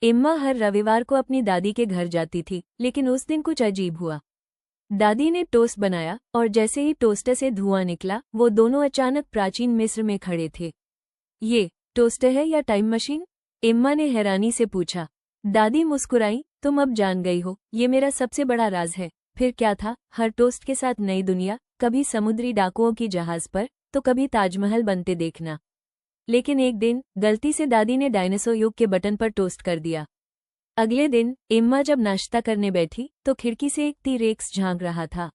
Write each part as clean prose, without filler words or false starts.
Emma हर रविवार को अपनी दादी के घर जाती थी, लेकिन उस दिन कुछ अजीब हुआ। दादी ने टोस्ट बनाया और जैसे ही टोस्टर से धुआं निकला, वो दोनों अचानक प्राचीन मिस्र में खड़े थे। ये टोस्टर है या टाइम मशीन? एम्मा ने हैरानी से पूछा। दादी मुस्कुराई, तुम अब जान गई हो, ये मेरा सबसे बड़ा राज है। फिर क्या था? हर टोस्ट के साथ नई दुनिया, कभी समुद्री डाकुओं की जहाज पर, तो कभी ताजमहल बनते देखना। लेकिन एक दिन गलती से दादी ने डायनासोर युग के बटन पर टोस्ट कर दिया। अगले दिन एम्मा जब नाश्ता करने बैठी तो खिड़की से एक टी-रेक्स झांक रहा था।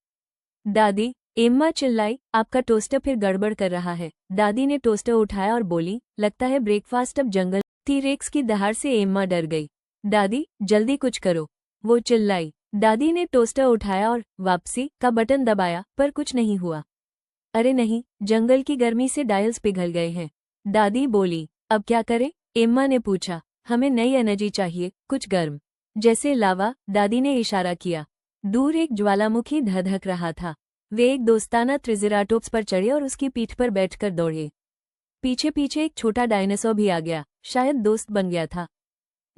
दादी, एम्मा चिल्लाई, आपका टोस्टर फिर गड़बड़ कर रहा है। दादी ने टोस्टर उठाया और बोली, लगता है ब्रेकफास्ट अब जंगल। टी-रेक्स की दहाड़ से एम्मा डर गई। दादी, जल्दी कुछ करो, वो चिल्लाई। दादी ने टोस्टर उठाया और वापसी का बटन दबाया, पर कुछ नहीं हुआ। अरे नहीं, जंगल की गर्मी से डायल्स पिघल गए हैं। दादी बोली, अब क्या करें? एम्मा ने पूछा। हमें नई एनर्जी चाहिए, कुछ गर्म, जैसे लावा। दादी ने इशारा किया। दूर एक ज्वालामुखी धधक रहा था। वे एक दोस्ताना त्रिसेराटोप्स पर चढ़े और उसकी पीठ पर बैठकर दौड़े। पीछे पीछे एक छोटा डायनासोर भी आ गया, शायद दोस्त बन गया था।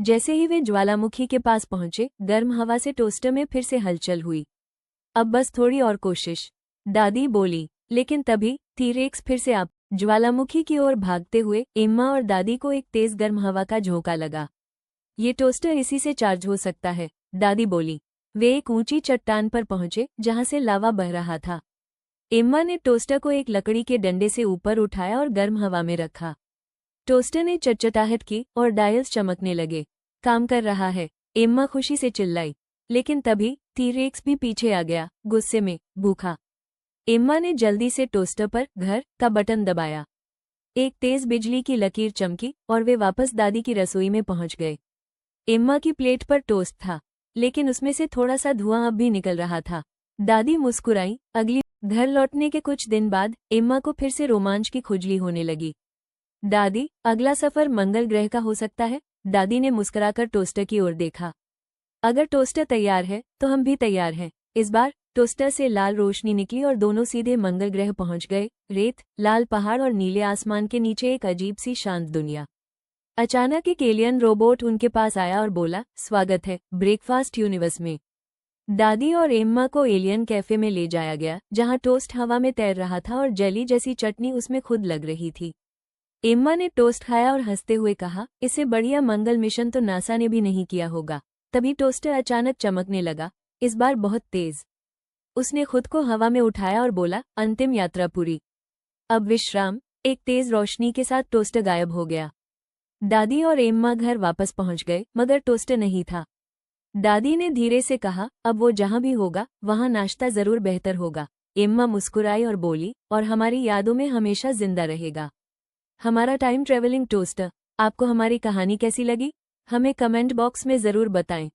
जैसे ही वे ज्वालामुखी के पास पहुंचे, गर्म हवा से टोस्टर में फिर से हलचल हुई। अब बस थोड़ी और कोशिश, दादी बोली। लेकिन तभी टी-रेक्स फिर से आप ज्वालामुखी की ओर भागते हुए एम्मा और दादी को एक तेज गर्म हवा का झोंका लगा। ये टोस्टर इसी से चार्ज हो सकता है, दादी बोली। वे एक ऊंची चट्टान पर पहुंचे जहां से लावा बह रहा था। एम्मा ने टोस्टर को एक लकड़ी के डंडे से ऊपर उठाया और गर्म हवा में रखा। टोस्टर ने चटचटाहट की और डायल्स चमकने लगे। काम कर रहा है, एम्मा खुशी से चिल्लाई। लेकिन तभी टी-रेक्स भी पीछे आ गया, गुस्से में, भूखा। एम्मा ने जल्दी से टोस्टर पर घर का बटन दबाया। एक तेज बिजली की लकीर चमकी और वे वापस दादी की रसोई में पहुंच गए। एम्मा की प्लेट पर टोस्ट था, लेकिन उसमें से थोड़ा सा धुआं अब भी निकल रहा था। दादी मुस्कुराई। अगली घर लौटने के कुछ दिन बाद एम्मा को फिर से रोमांच की खुजली होने लगी। दादी, अगला सफर मंगल ग्रह का हो सकता है? दादी ने मुस्कुराकर टोस्टर की ओर देखा। अगर टोस्टर तैयार है तो हम भी तैयार हैं। इस बार टोस्टर से लाल रोशनी निकली और दोनों सीधे मंगल ग्रह पहुंच गए। रेत, लाल पहाड़ और नीले आसमान के नीचे एक अजीब सी शांत दुनिया। अचानक एक एलियन रोबोट उनके पास आया और बोला, स्वागत है ब्रेकफास्ट यूनिवर्स में। दादी और एम्मा को एलियन कैफे में ले जाया गया, जहां टोस्ट हवा में तैर रहा था और जेली जैसी चटनी उसमें खुद लग रही थी। एम्मा ने टोस्ट खाया और हंसते हुए कहा, इससे बढ़िया मंगल मिशन तो नासा ने भी नहीं किया होगा। तभी टोस्टर अचानक चमकने लगा, इस बार बहुत तेज। उसने खुद को हवा में उठाया और बोला, अंतिम यात्रा पूरी, अब विश्राम। एक तेज रोशनी के साथ टोस्टर गायब हो गया। दादी और एम्मा घर वापस पहुंच गए, मगर टोस्टर नहीं था। दादी ने धीरे से कहा, अब वो जहां भी होगा वहां नाश्ता जरूर बेहतर होगा। एम्मा मुस्कुराई और बोली, और हमारी यादों में हमेशा जिंदा रहेगा। हमारा टाइम ट्रेवलिंग टोस्टर। आपको हमारी कहानी कैसी लगी? हमें कमेंट बॉक्स में जरूर बताएं।